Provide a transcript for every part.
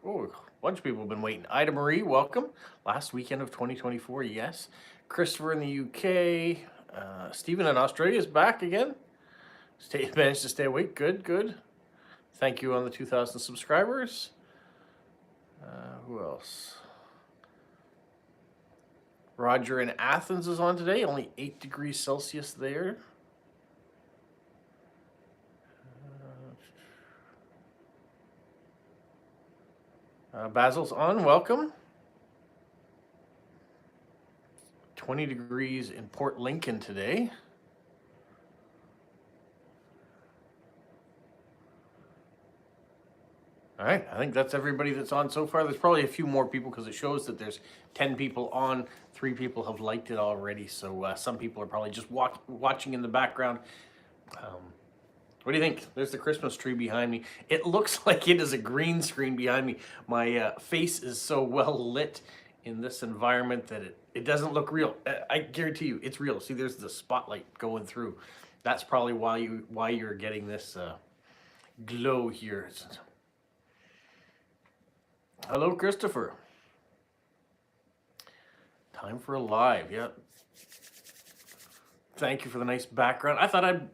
Oh, a bunch of people have been waiting. Ida Marie, welcome. Last weekend of 2024, yes. Christopher in the UK. Stephen in Australia is back again. Managed to stay awake. Good, good. Thank you on the 2,000 subscribers. Who else? Roger in Athens is on today. Only 8 degrees Celsius there. Basil's on. Welcome. 20 degrees in Port Lincoln today. All right, I think that's everybody that's on so far. There's probably a few more people because it shows that there's 10 people on. 3 people have liked it already, so some people are probably just watching in the background. What do you think? There's the Christmas tree behind me. It looks like it is a green screen behind me. My face is so well lit in this environment that it doesn't look real. I guarantee you, it's real. See, there's the spotlight going through. That's probably why you're getting this glow here. Hello, Christopher. Time for a live, yeah. Thank you for the nice background. I thought I'd,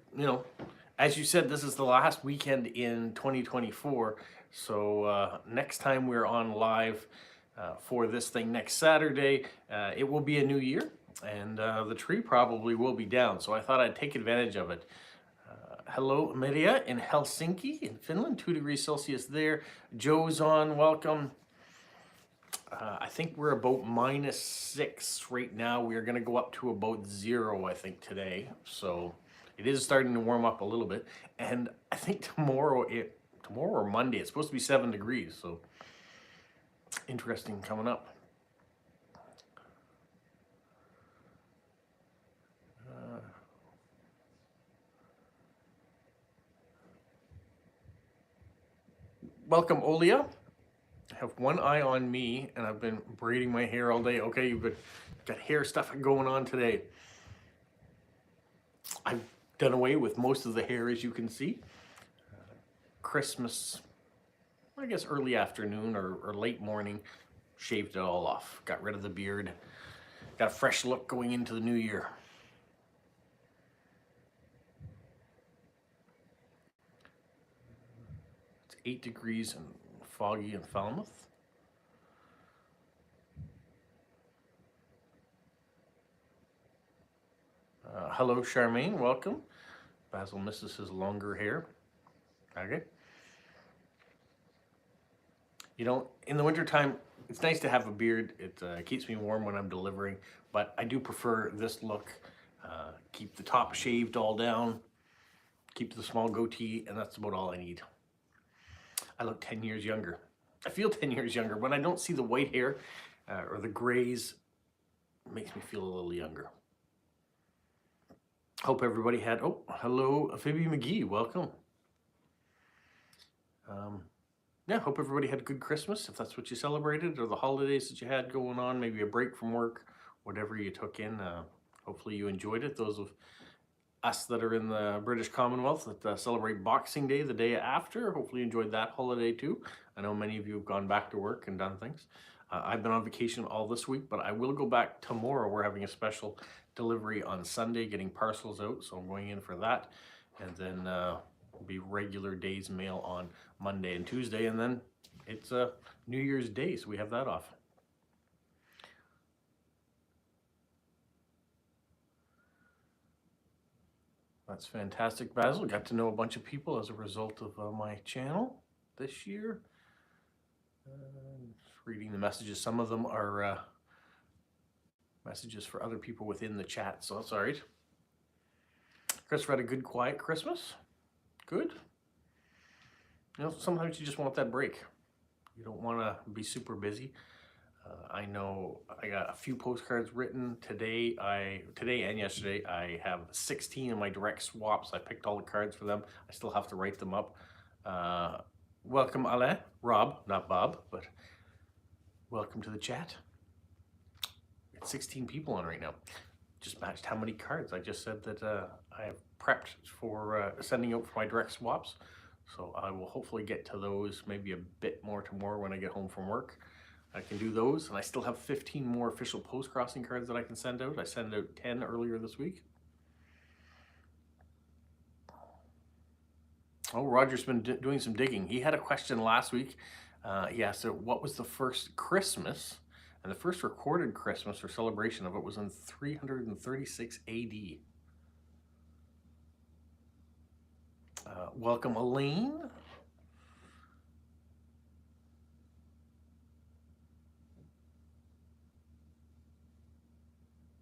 as you said, this is the last weekend in 2024. So next time we're on live for this thing next Saturday, it will be a new year and the tree probably will be down. So I thought I'd take advantage of it. Hello, Maria in Helsinki in Finland, 2 degrees Celsius there. Joe's on, welcome. I think we're about -6 right now. We're going to go up to about 0, I think, today. So it is starting to warm up a little bit. And I think tomorrow or Monday, it's supposed to be 7 degrees. So interesting coming up. Welcome, Olia. I have one eye on me, and I've been braiding my hair all day. Okay, you've got hair stuff going on today. I've done away with most of the hair, as you can see. Christmas, I guess early afternoon or late morning, shaved it all off. Got rid of the beard. Got a fresh look going into the new year. It's 8 degrees and foggy in Falmouth. Hello, Charmaine, welcome. Basil misses his longer hair. Okay. In the wintertime, it's nice to have a beard. It keeps me warm when I'm delivering, but I do prefer this look. Keep the top shaved all down, keep the small goatee, and that's about all I need. I look 10 years younger. I feel 10 years younger. When I don't see the white hair or the grays, it makes me feel a little younger. Hope everybody had, hello, Phoebe McGee, welcome. Yeah, hope everybody had a good Christmas, if that's what you celebrated, or the holidays that you had going on, maybe a break from work, whatever you took in. Hopefully you enjoyed it. Those of us that are in the British Commonwealth that celebrate Boxing Day the day after, hopefully you enjoyed that holiday too. I know many of you have gone back to work and done things. I've been on vacation all this week, but I will go back tomorrow. We're having a special delivery on Sunday, getting parcels out, so I'm going in for that. And then will be regular days mail on Monday and Tuesday, and then it's New Year's Day, so we have that off. That's fantastic, Basil. Got to know a bunch of people as a result of my channel this year. Just reading the messages. Some of them are messages for other people within the chat, so that's all right. Christopher had a good, quiet Christmas. Good. Sometimes you just want that break. You don't want to be super busy. I know I got a few postcards written today and yesterday. I have 16 of my direct swaps. I picked all the cards for them. I still have to write them up. Welcome, Alain. Rob, not Bob, but welcome to the chat. We got 16 people on right now. Just matched how many cards. I just said that I have prepped for sending out for my direct swaps. So I will hopefully get to those maybe a bit more tomorrow when I get home from work. I can do those, and I still have 15 more official post-crossing cards that I can send out. I sent out 10 earlier this week. Oh, Roger's been doing some digging. He had a question last week. He asked, what was the first Christmas? And the first recorded Christmas or celebration of it was in 336 AD. Welcome, Elaine.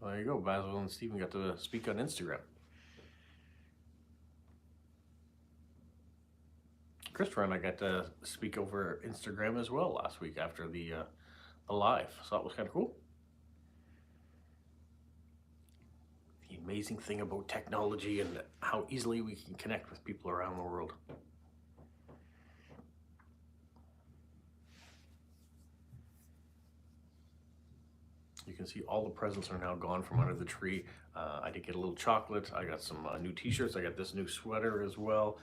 Well, there you go. Basil and Stephen got to speak on Instagram. Christopher and I got to speak over Instagram as well last week after the live, so that was kind of cool. The amazing thing about technology and how easily we can connect with people around the world. You can see all the presents are now gone from under the tree. I did get a little chocolate. I got some new t-shirts. I got this new sweater as well.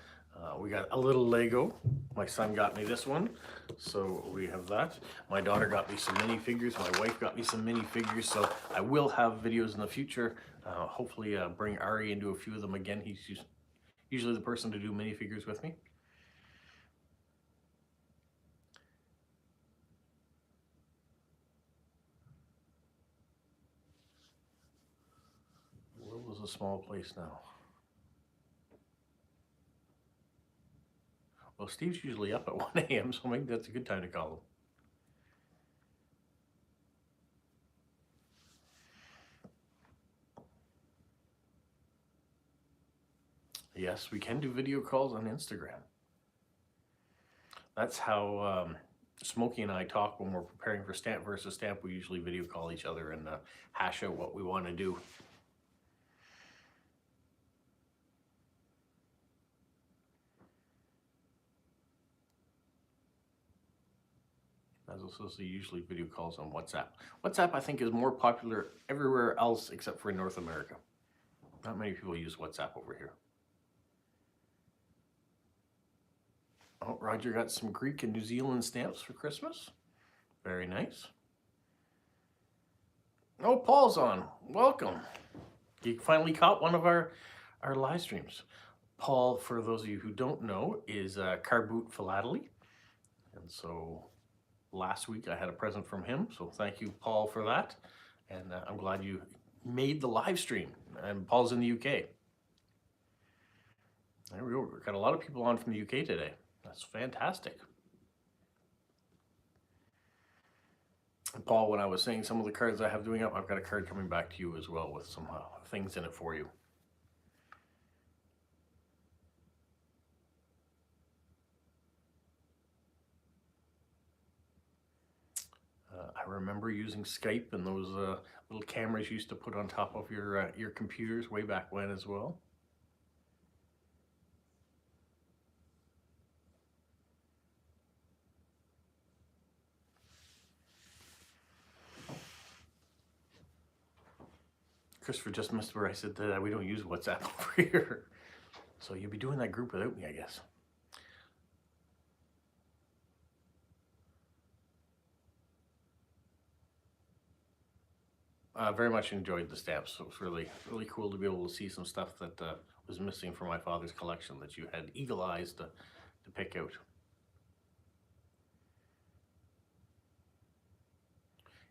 We got a little Lego. My son got me this one, so we have that. My daughter got me some minifigures. My wife got me some minifigures, so I will have videos in the future. Hopefully bring Ari into a few of them again. He's usually the person to do minifigures with me. The world is a small place now. Well, Steve's usually up at 1 a.m., so maybe that's a good time to call him. Yes, we can do video calls on Instagram. That's how Smokey and I talk when we're preparing for Stamp versus Stamp. We usually video call each other and hash out what we want to do. As also, he usually video calls on WhatsApp. WhatsApp, I think, is more popular everywhere else except for in North America. Not many people use WhatsApp over here. Oh, Roger got some Greek and New Zealand stamps for Christmas. Very nice. Oh, Paul's on. Welcome. You finally caught one of our live streams. Paul, for those of you who don't know, is Car Boot Philately. And so last week I had a present from him. So thank you, Paul, for that. And I'm glad you made the live stream. And Paul's in the UK. There we go. We've got a lot of people on from the UK today. That's fantastic. And Paul, when I was saying some of the cards I have doing up, I've got a card coming back to you as well with some things in it for you. I remember using Skype and those little cameras you used to put on top of your computers way back when as well. Christopher just missed where I said that we don't use WhatsApp over here. So you'll be doing that group without me, I guess. Very much enjoyed the stamps. So it was really, really cool to be able to see some stuff that was missing from my father's collection that you had eagle eyes to pick out.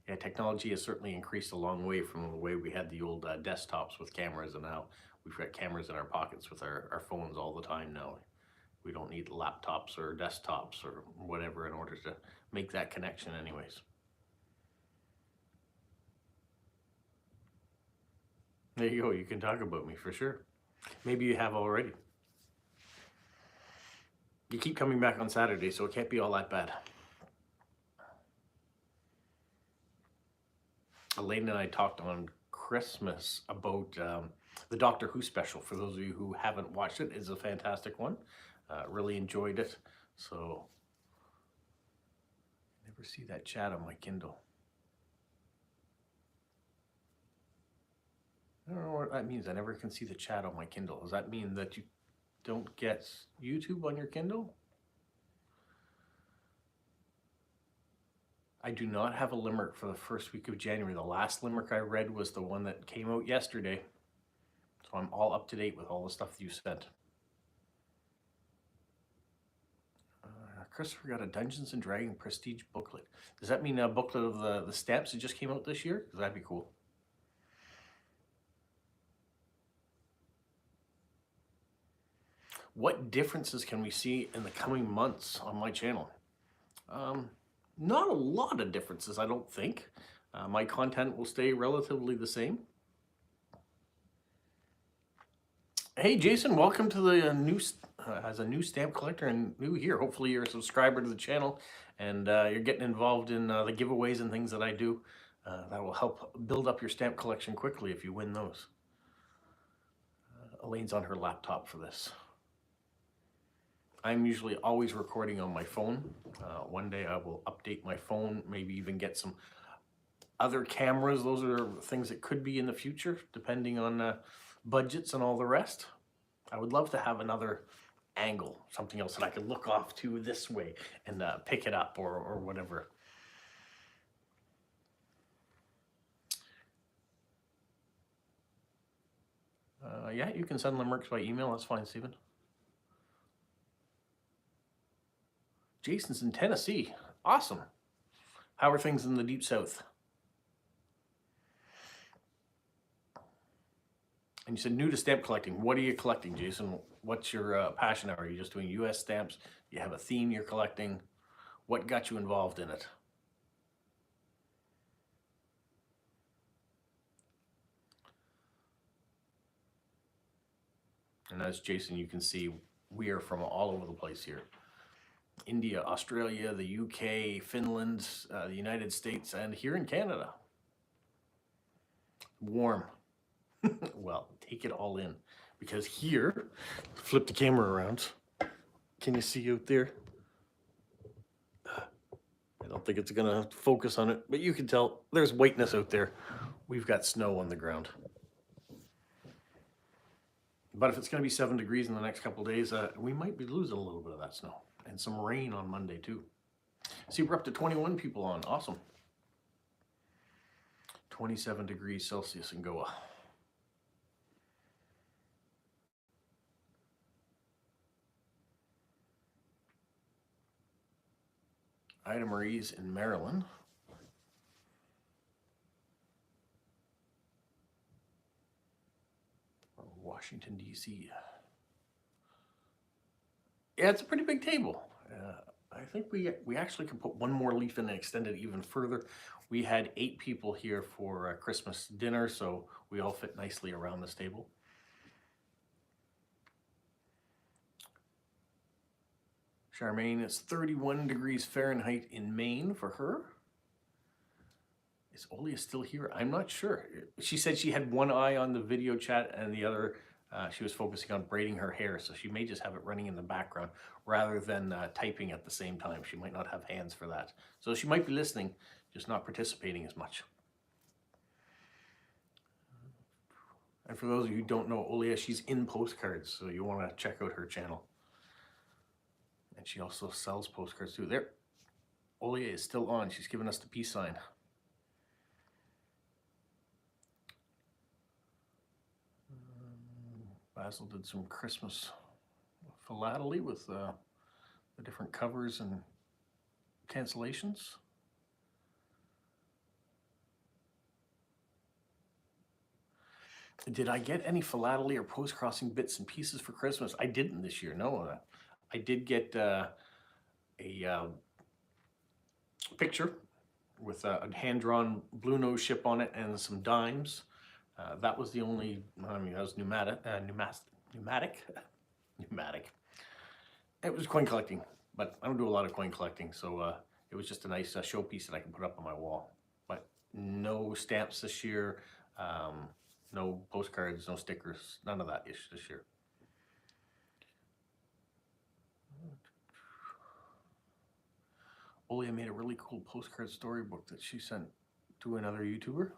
Yeah, technology has certainly increased a long way from the way we had the old desktops with cameras, and now we've got cameras in our pockets with our phones all the time now. We don't need laptops or desktops or whatever in order to make that connection anyways. There you go, you can talk about me for sure. Maybe you have already. You keep coming back on Saturday, so it can't be all that bad. Elaine and I talked on Christmas about the Doctor Who special. For those of you who haven't watched it, it's a fantastic one. Really enjoyed it. So, I never see that chat on my Kindle. I don't know what that means. I never can see the chat on my Kindle. Does that mean that you don't get YouTube on your Kindle? I do not have a limerick for the first week of January. The last limerick I read was the one that came out yesterday. So I'm all up to date with all the stuff that you sent. Christopher got a Dungeons and Dragons Prestige booklet. Does that mean a booklet of the stamps that just came out this year? Because that'd be cool. What differences can we see in the coming months on my channel? Not a lot of differences, I don't think. My content will stay relatively the same. Hey Jason, welcome to the as a new stamp collector and new here. Hopefully you're a subscriber to the channel and you're getting involved in the giveaways and things that I do. That will help build up your stamp collection quickly if you win those. Elaine's on her laptop for this. I'm usually always recording on my phone. One day I will update my phone, maybe even get some other cameras. Those are things that could be in the future, depending on budgets and all the rest. I would love to have another angle, something else that I could look off to this way and pick it up or whatever. Yeah, you can send limericks by email. That's fine, Stephen. Jason's in Tennessee. Awesome. How are things in the Deep South? And you said new to stamp collecting. What are you collecting, Jason? What's your passion? Are you just doing U.S. stamps? Do you have a theme you're collecting? What got you involved in it? And as Jason, you can see, we are from all over the place here. India, Australia, the UK, Finland, the United States, and here in Canada. Warm. Well, take it all in, because here, flip the camera around. Can you see out there? I don't think it's gonna focus on it, but you can tell there's whiteness out there. We've got snow on the ground. But if it's gonna be 7 degrees in the next couple of days, we might be losing a little bit of that snow. And some rain on Monday too. See, we're up to 21 people on. Awesome. 27 degrees Celsius in Goa. Ida Marie's in Maryland. Washington, D.C. Yeah, it's a pretty big table. I think we actually can put one more leaf in and extend it even further. We had 8 people here for Christmas dinner, so we all fit nicely around this table. Charmaine, it's 31 degrees Fahrenheit in Maine for her. Is Olia still here? I'm not sure. She said she had one eye on the video chat and the other she was focusing on braiding her hair, so she may just have it running in the background rather than typing at the same time. She might not have hands for that. So she might be listening, just not participating as much. And for those of you who don't know Olia, she's in postcards, so you want to check out her channel. And she also sells postcards too. There, Olia is still on. She's giving us the peace sign. Basil did some Christmas philately with the different covers and cancellations. Did I get any philately or post-crossing bits and pieces for Christmas? I didn't this year, no. I did get a picture with a hand-drawn blue nose ship on it and some dimes. That was the only, I mean, that was pneumatic. It was coin collecting, but I don't do a lot of coin collecting, so it was just a nice showpiece that I can put up on my wall. But no stamps this year, no postcards, no stickers, none of that this year. Olia made a really cool postcard storybook that she sent to another YouTuber.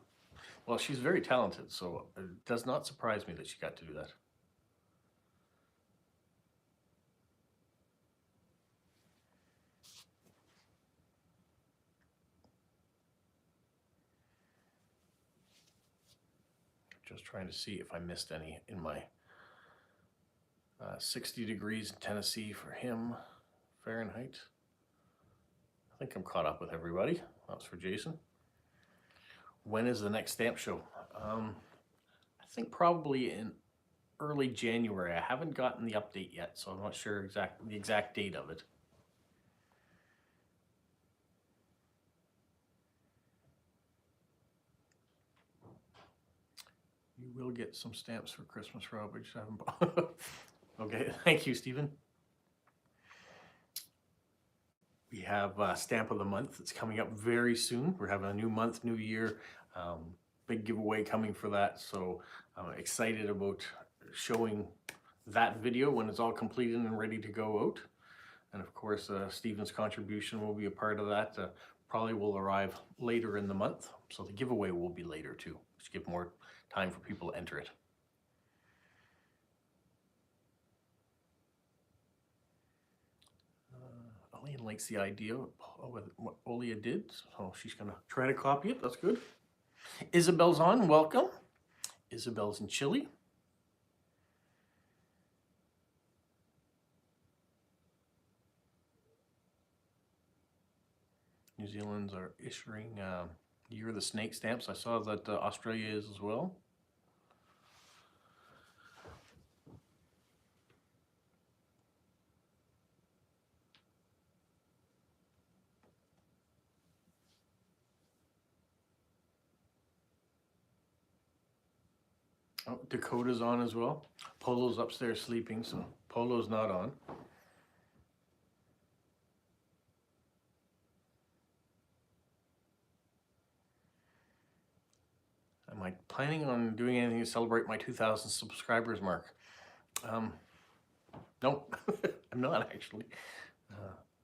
Well, she's very talented, so it does not surprise me that she got to do that. Just trying to see if I missed any in my 60 degrees in Tennessee for him, Fahrenheit. I think I'm caught up with everybody. That's for Jason. When is the next stamp show? I think probably in early January. I haven't gotten the update yet, so I'm not sure the exact date of it. You will get some stamps for Christmas, Rob. I just haven't bought. Okay, thank you, Stephen. We have Stamp of the Month. It's coming up very soon. We're having a new month, new year. Big giveaway coming for that. So I'm excited about showing that video when it's all completed and ready to go out. And of course, Stephen's contribution will be a part of that. Probably will arrive later in the month. So the giveaway will be later too. Just give more time for people to enter it. Elaine likes the idea of what Olia did, so she's gonna try to copy it. That's good. Isabel's on, welcome. Isabel's in Chile. New Zealand's are issuing Year of the Snake stamps. I saw that Australia is as well. Oh, Dakota's on as well. Polo's upstairs sleeping, so Polo's not on. Am I planning on doing anything to celebrate my 2,000 subscribers mark? No, I'm not actually.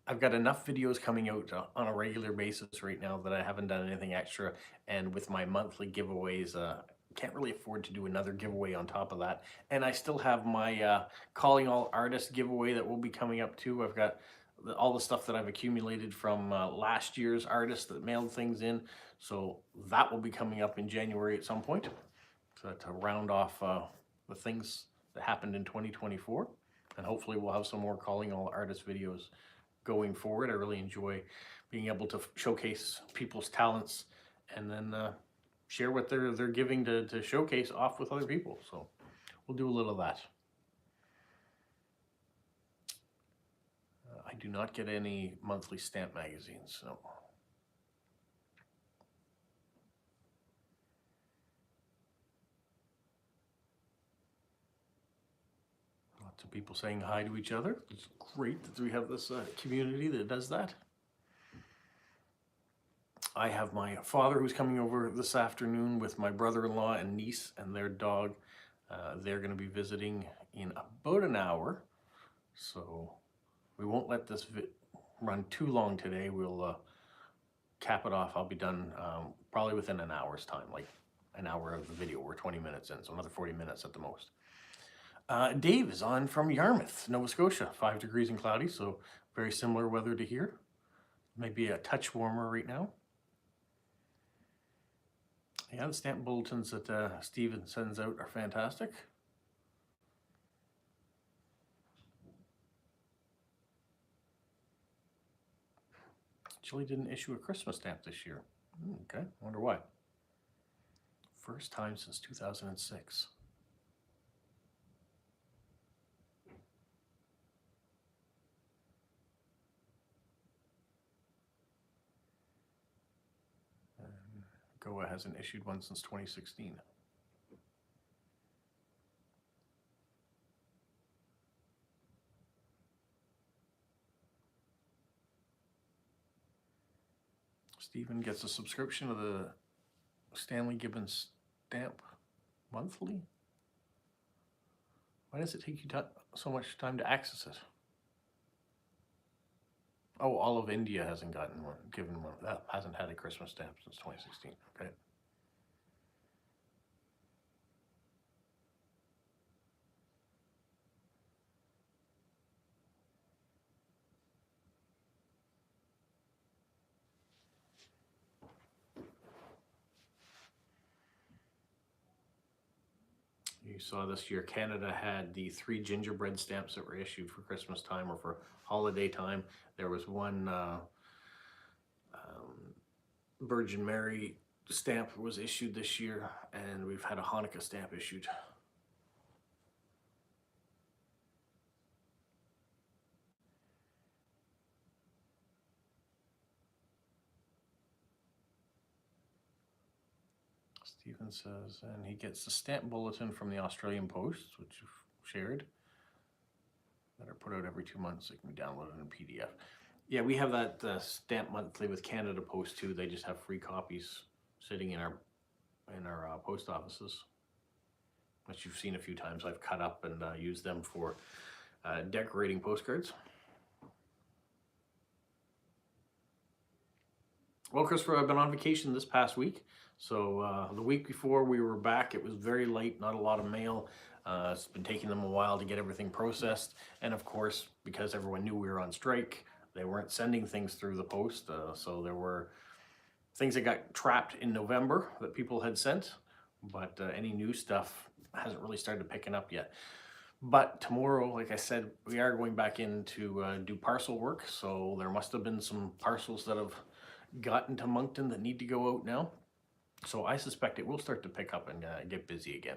I've got enough videos coming out on a regular basis right now that I haven't done anything extra. And with my monthly giveaways, can't really afford to do another giveaway on top of that. And I still have my Calling All Artists giveaway that will be coming up too. I've got all the stuff that I've accumulated from last year's artists that mailed things in. So that will be coming up in January at some point to round off the things that happened in 2024. And hopefully we'll have some more Calling All Artists videos going forward. I really enjoy being able to showcase people's talents and then share what they're giving to showcase off with other people. So we'll do a little of that. I do not get any monthly stamp magazines, no. Lots of people saying hi to each other. It's great that we have this community that does that. I have my father who's coming over this afternoon with my brother-in-law and niece and their dog. They're going to be visiting in about an hour. So we won't let this run too long today. We'll cap it off. I'll be done probably within an hour's time, like an hour of the video. We're 20 minutes in, so another 40 minutes at the most. Dave is on from Yarmouth, Nova Scotia. 5 degrees and cloudy, so very similar weather to here. Maybe a touch warmer right now. Yeah, the stamp bulletins that Stephen sends out are fantastic. Chile didn't issue a Christmas stamp this year. Okay, wonder why. First time since 2006. Goa hasn't issued one since 2016. Stephen gets a subscription to the Stanley Gibbons stamp monthly. Why does it take you so much time to access it? Oh, all of India hasn't gotten one, given one. That hasn't had a Christmas stamp since 2016. Okay. You saw this year, Canada had the 3 gingerbread stamps that were issued for Christmas time or for holiday time. There was one Virgin Mary stamp was issued this year, and we've had a Hanukkah stamp issued. Stephen says, and he gets the stamp bulletin from the Australian Post, which you've shared, that are put out every 2 months. It can be downloaded in PDF. Yeah, we have that stamp monthly with Canada Post too. They just have free copies sitting in our post offices, which you've seen a few times. I've cut up and used them for decorating postcards. Well, Christopher, I've been on vacation this past week. So the week before we were back, it was very light, not a lot of mail. It's been taking them a while to get everything processed. And of course, because everyone knew we were on strike, they weren't sending things through the post. So there were things that got trapped in November that people had sent, but any new stuff hasn't really started picking up yet. But tomorrow, like I said, we are going back in to do parcel work. So there must have been some parcels that have gotten to Moncton that need to go out now. So I suspect it will start to pick up and get busy again.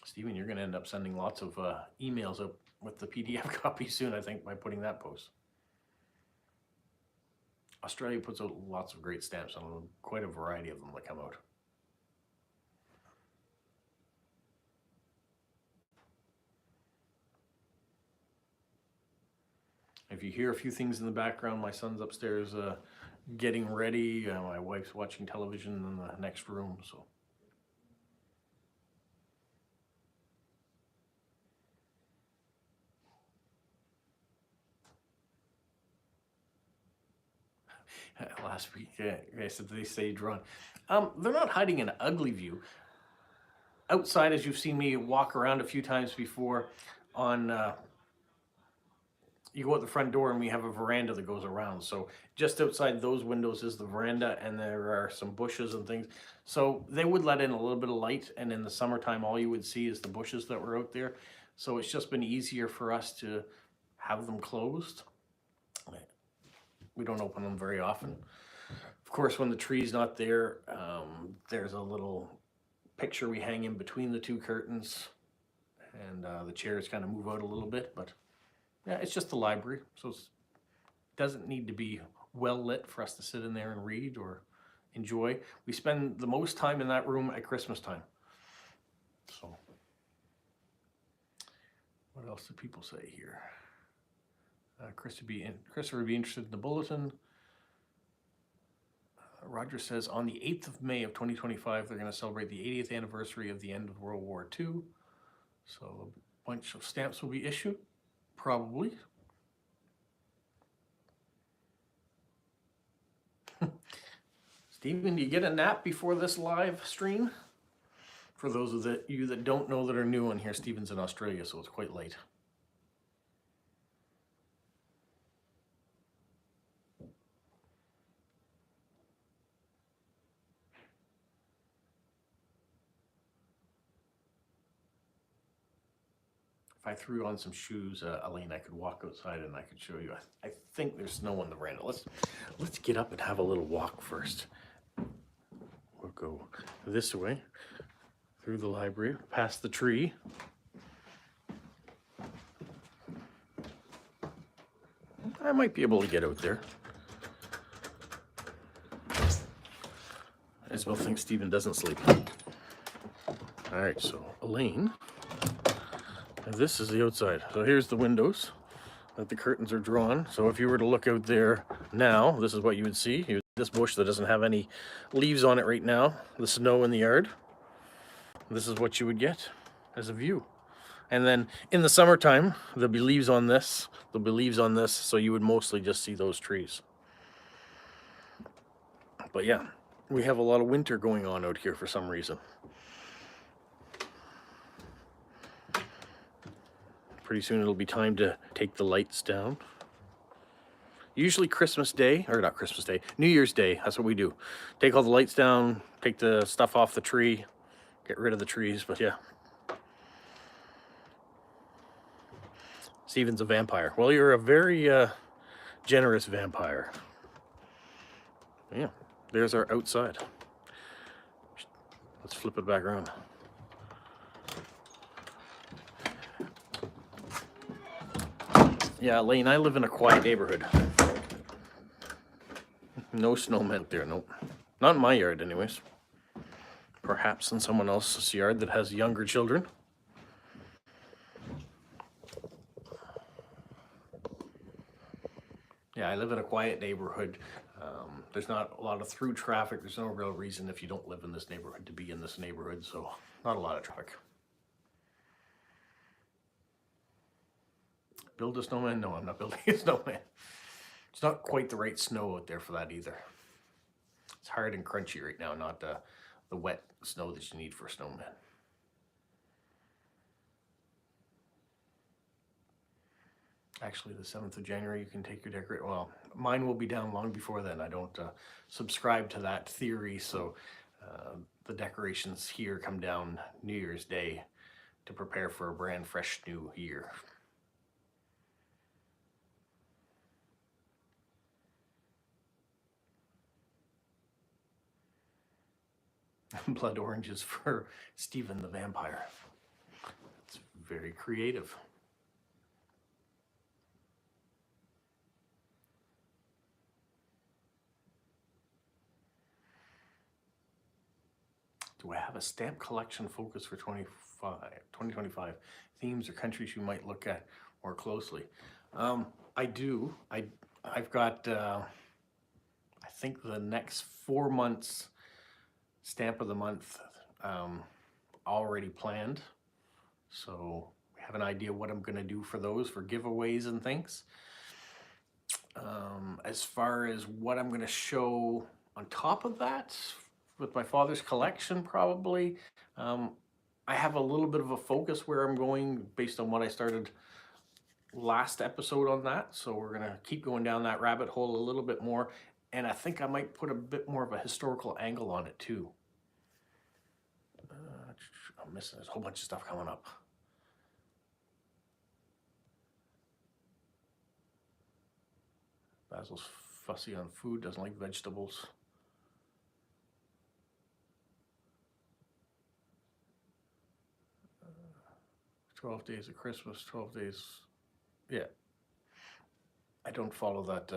Stephen, you're going to end up sending lots of emails up with the PDF copy soon, I think, by putting that post. Australia puts out lots of great stamps, and quite a variety of them that come out. If you hear a few things in the background, my son's upstairs getting ready. My wife's watching television in the next room, so. Last week, I said they stayed drawn. They're not hiding an ugly view. Outside, as you've seen me walk around a few times before, you go out the front door and we have a veranda that goes around. So just outside those windows is the veranda, and there are some bushes and things. So they would let in a little bit of light, and in the summertime, all you would see is the bushes that were out there. So it's just been easier for us to have them closed. We don't open them very often. Of course, when the tree's not there, there's a little picture we hang in between the 2 curtains, and the chairs kind of move out a little bit, but yeah, it's just the library, so it doesn't need to be well lit for us to sit in there and read or enjoy. We spend the most time in that room at Christmas time. So, what else do people say here? Christopher would be interested in the bulletin. Roger says on the 8th of May of 2025, they're going to celebrate the 80th anniversary of the end of World War II. So a bunch of stamps will be issued, probably. Stephen, do you get a nap before this live stream? For those of you that don't know that are new on here, Stephen's in Australia, so it's quite late. If I threw on some shoes, Elaine, I could walk outside and I could show you. I think there's snow on the veranda. Let's get up and have a little walk first. We'll go this way, through the library, past the tree. I might be able to get out there. I just well think Stephen doesn't sleep. All right, so Elaine. And this is the outside. So here's the windows that the curtains are drawn. So if you were to look out there now, this is what you would see. Here's this bush that doesn't have any leaves on it right now, the snow in the yard. This is what you would get as a view. And then in the summertime, there'll be leaves on this, there'll be leaves on this, so you would mostly just see those trees. But yeah, we have a lot of winter going on out here for some reason. Pretty soon it'll be time to take the lights down. usually Christmas Day, or not Christmas Day, New Year's Day. That's what we do. Take all the lights down, take the stuff off the tree, get rid of the trees, but yeah. Steven's a vampire. Well, you're a very generous vampire. Yeah, there's our outside. Let's flip it back around. Yeah, Lane, I live in a quiet neighborhood. No snowmen out there, nope. Not in my yard, anyways. Perhaps in someone else's yard that has younger children. Yeah, I live in a quiet neighborhood. There's not a lot of through traffic. There's no real reason if you don't live in this neighborhood to be in this neighborhood, so not a lot of traffic. Build a snowman? No, I'm not building a snowman. It's not quite the right snow out there for that either. It's hard and crunchy right now, not the wet snow that you need for a snowman. Actually, the 7th of January, you can take your decorate. Well, mine will be down long before then. I don't subscribe to that theory, so the decorations here come down New Year's Day to prepare for a brand fresh new year. Blood oranges for Stephen the Vampire. It's very creative. Do I have a stamp collection focus for 2025? Themes or countries you might look at more closely? I do. I've got, I think the next 4 months stamp of the month already planned. So we have an idea what I'm going to do for those, for giveaways and things. As far as what I'm going to show on top of that, with my father's collection, probably, I have a little bit of a focus where I'm going based on what I started last episode on that. So we're going to keep going down that rabbit hole a little bit more. And I think I might put a bit more of a historical angle on it too. I'm missing, there's a whole bunch of stuff coming up. Basil's fussy on food, doesn't like vegetables. Uh, 12 days of Christmas, 12 days. Yeah. I don't follow that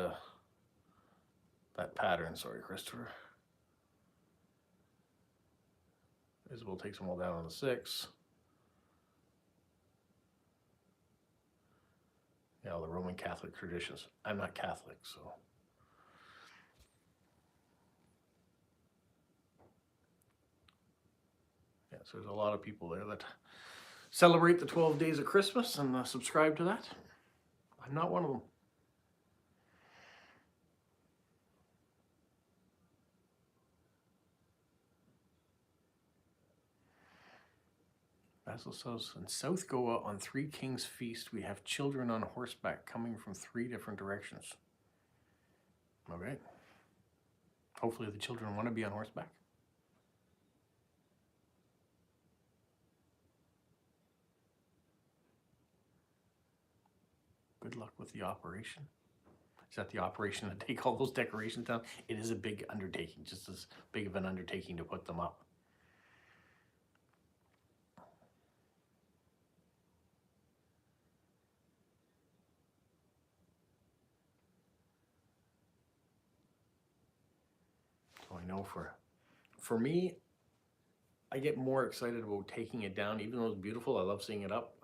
that pattern, sorry, Christopher. Isabel takes them all down on the 6th. Yeah, all the Roman Catholic traditions. I'm not Catholic, so. Yeah, so there's a lot of people there that celebrate the 12 days of Christmas and subscribe to that. I'm not one of them. Basil says, in South Goa on Three Kings Feast, we have children on horseback coming from 3 different directions. Okay. Hopefully the children want to be on horseback. Good luck with the operation. Is that the operation to take all those decorations down? It is a big undertaking, just as big of an undertaking to put them up. So I know for me, I get more excited about taking it down, even though it's beautiful. I love seeing it up,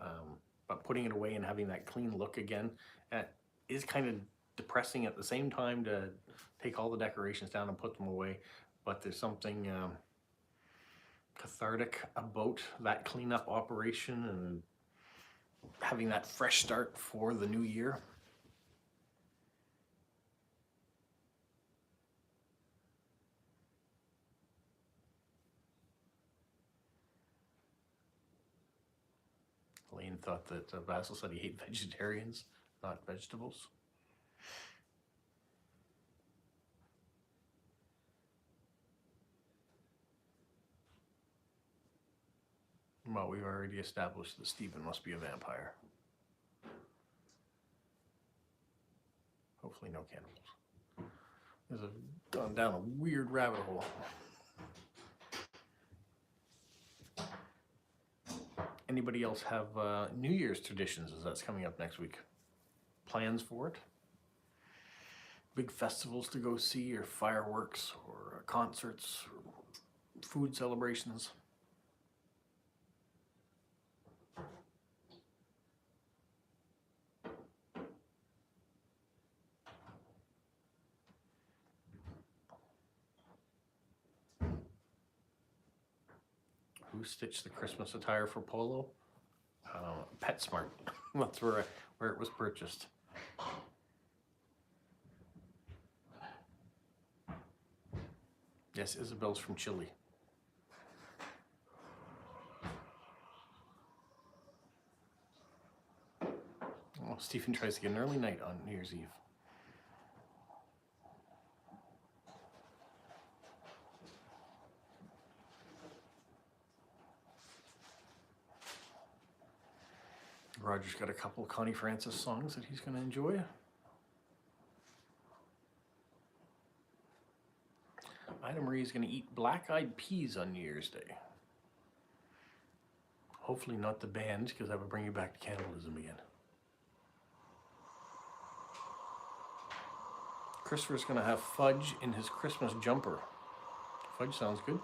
but putting it away and having that clean look again is kind of depressing at the same time to take all the decorations down and put them away. But there's something cathartic about that cleanup operation and having that fresh start for the new year. Lane thought that Basil said he hated vegetarians, not vegetables. Well, we've already established that Stephen must be a vampire. Hopefully no cannibals. This has gone down a weird rabbit hole. Anybody else have New Year's traditions as that's coming up next week? Plans for it? Big festivals to go see, or fireworks, or concerts, or food celebrations? Who stitched the Christmas attire for Polo? PetSmart. That's where it was purchased. Yes, Isabel's from Chile. Oh, Stephen tries to get an early night on New Year's Eve. Roger's got a couple of Connie Francis songs that he's going to enjoy. Ida Marie is going to eat black-eyed peas on New Year's Day. Hopefully not the band, because that would bring you back to cannibalism again. Christopher's going to have fudge in his Christmas jumper. Fudge sounds good.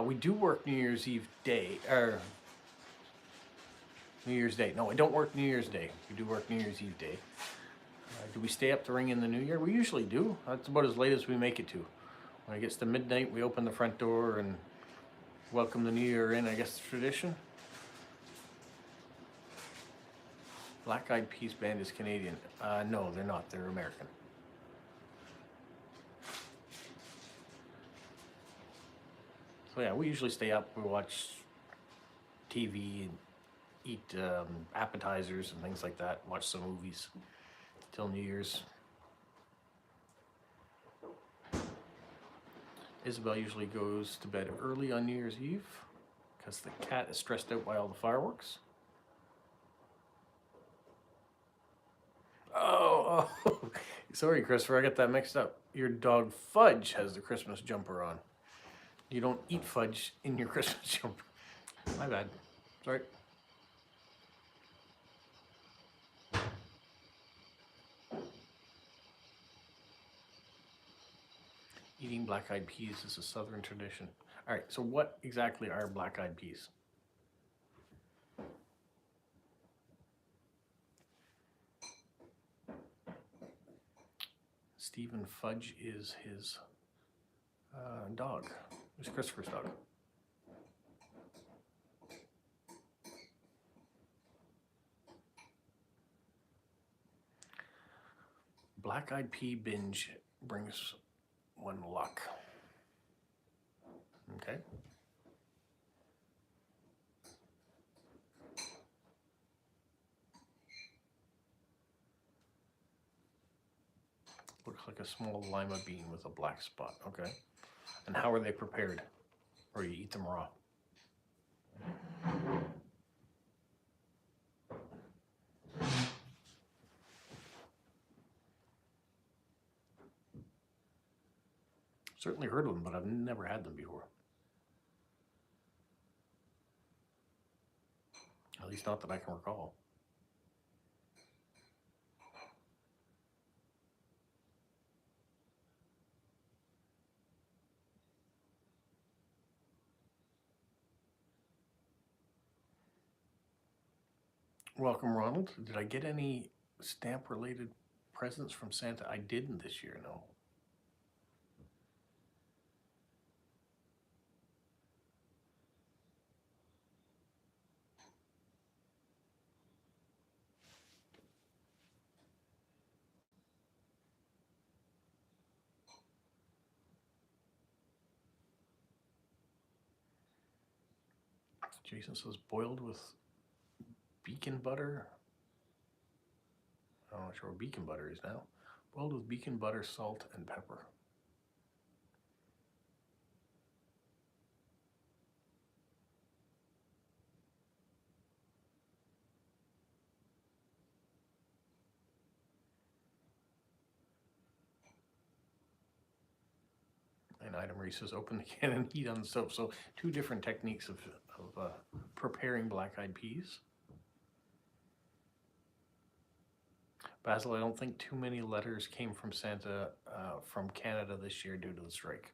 We do work New Year's Eve day, or New Year's Day. No, I don't work New Year's Day. We do work New Year's Eve day. Do we stay up to ring in the New Year? We usually do. That's about as late as we make it to. When it gets to midnight, we open the front door and welcome the New Year in. I guess it's tradition. Black Eyed Peas band is Canadian. No, they're not. They're American. So yeah, we usually stay up. We watch TV and eat appetizers and things like that. Watch some movies till New Year's. Isabel usually goes to bed early on New Year's Eve because the cat is stressed out by all the fireworks. Oh, sorry, Christopher, I got that mixed up. Your dog Fudge has the Christmas jumper on. You don't eat fudge in your Christmas jumper. My bad. Sorry. Eating black-eyed peas is a southern tradition. All right, so what exactly are black-eyed peas? Stephen Fudge is his dog. It's Christopher's dog. Black-eyed pea binge brings one luck. Okay. Looks like a small lima bean with a black spot. Okay. And how are they prepared? Or you eat them raw? Certainly heard of them, but I've never had them before. At least not that I can recall. Welcome, Ronald. Did I get any stamp-related presents from Santa? I didn't this year, no. Jason says boiled with beacon butter. I'm not sure what beacon butter is now. Boiled with beacon butter, salt, and pepper. where he says open the can and heat on the stove. So 2 different techniques of preparing black-eyed peas. Basil, I don't think too many letters came from Santa from Canada this year due to the strike.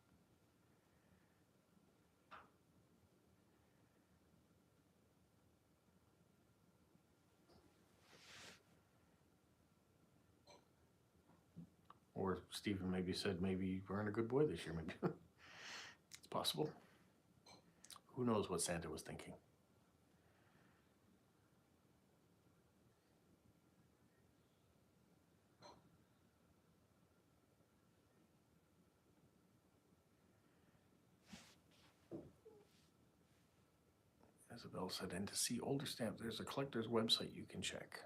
Or Stephen maybe said maybe you weren't a good boy this year, maybe. It's possible. Who knows what Santa was thinking. Isabel said, and to see older stamps, there's a collector's website you can check.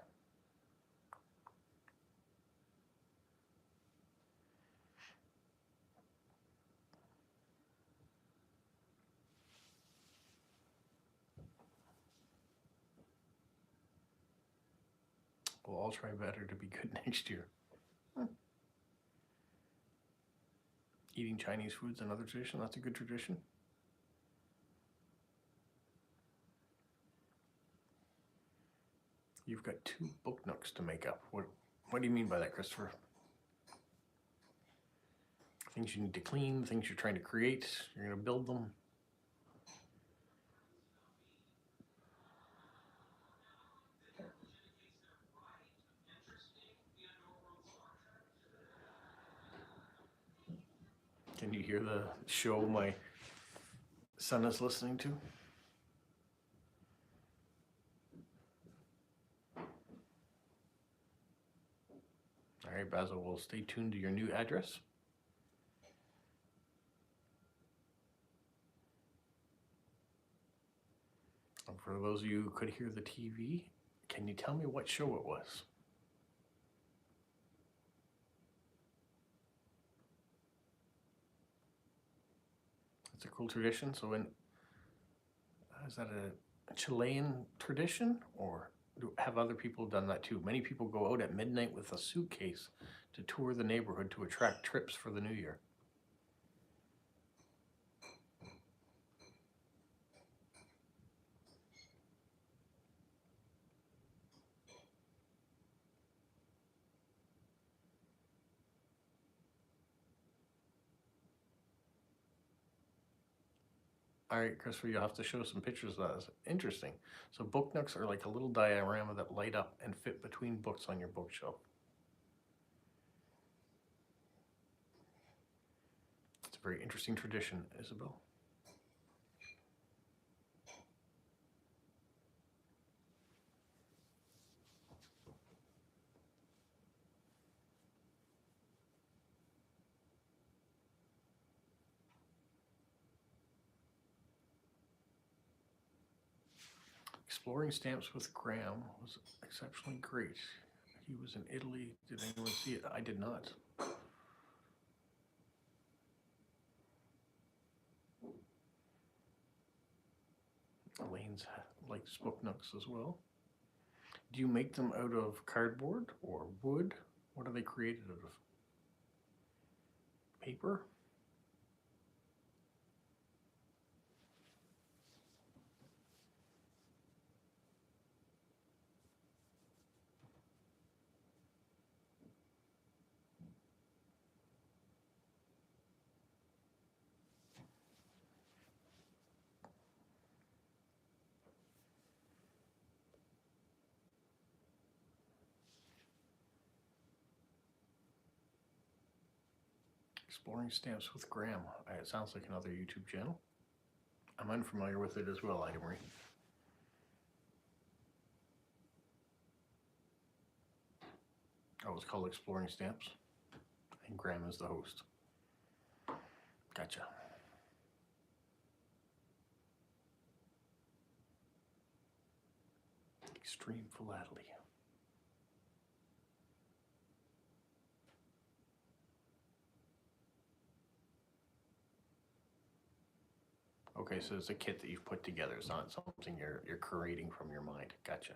Well, I'll try better to be good next year. Eating Chinese food's another tradition. That's a good tradition. You've got 2 book nooks to make up. What do you mean by that, Christopher? Things you need to clean, things you're trying to create, you're going to build them. Can you hear the show my son is listening to? All right, Basil, we'll stay tuned to your new address. And for those of you who could hear the TV, can you tell me what show it was? It's a cool tradition. So is that a Chilean tradition, or have other people done that too? Many people go out at midnight with a suitcase to tour the neighborhood to attract trips for the new year. All right, Christopher, you'll have to show some pictures of that. It's interesting. So book nooks are like a little diorama that light up and fit between books on your bookshelf. It's a very interesting tradition, Isabel. Exploring Stamps with Graham was exceptionally great. He was in Italy. Did anyone see it? I did not. Elaine's likes book nooks as well. Do you make them out of cardboard or wood? What are they created out of? Paper? Exploring Stamps with Graham. It sounds like another YouTube channel. I'm unfamiliar with it as well, Ida Marie. Oh, it's called Exploring Stamps, and Graham is the host. Gotcha. Extreme philately. Okay, so it's a kit that you've put together. It's not something you're creating from your mind. Gotcha.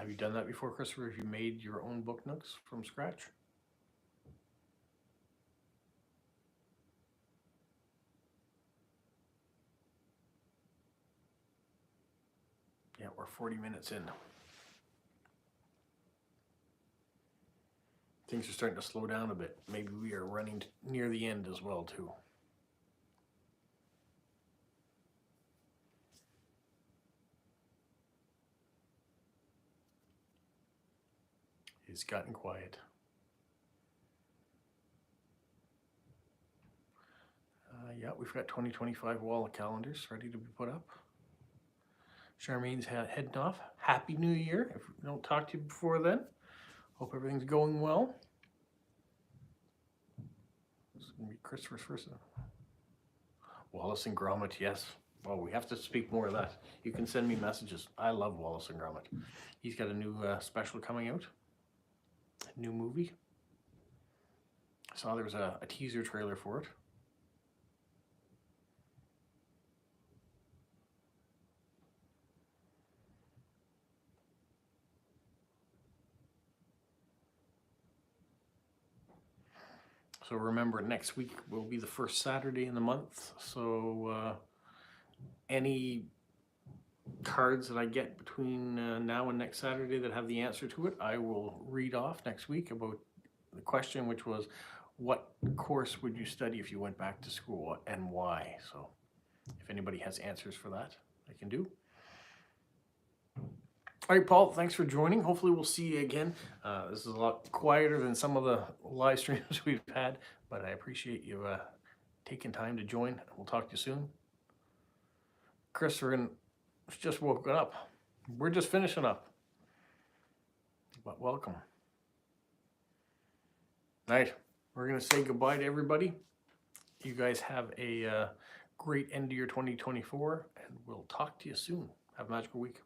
Have you done that before, Christopher? Have you made your own book notes from scratch? Yeah, we're 40 minutes in. Things are starting to slow down a bit. Maybe we are running near the end as well, too. It's gotten quiet. Yeah, we've got 2025 wall of calendars ready to be put up. Charmaine's heading off. Happy New Year. If we don't talk to you before then, hope everything's going well. This is going to be Christopher's first. Wallace and Gromit, yes. Well, we have to speak more of that. You can send me messages. I love Wallace and Gromit. He's got a new special coming out. A new movie. I saw there was a teaser trailer for it. So remember, next week will be the first Saturday in the month. So any cards that I get between now and next Saturday that have the answer to it, I will read off next week about the question, which was, what course would you study if you went back to school and why? So if anybody has answers for that, I can do. All right, Paul, thanks for joining. Hopefully we'll see you again. This is a lot quieter than some of the live streams we've had, but I appreciate you taking time to join. We'll talk to you soon. Chris, we're just woken up. We're just finishing up, but welcome. All right, we're going to say goodbye to everybody. You guys have a great end of your 2024, and we'll talk to you soon. Have a magical week.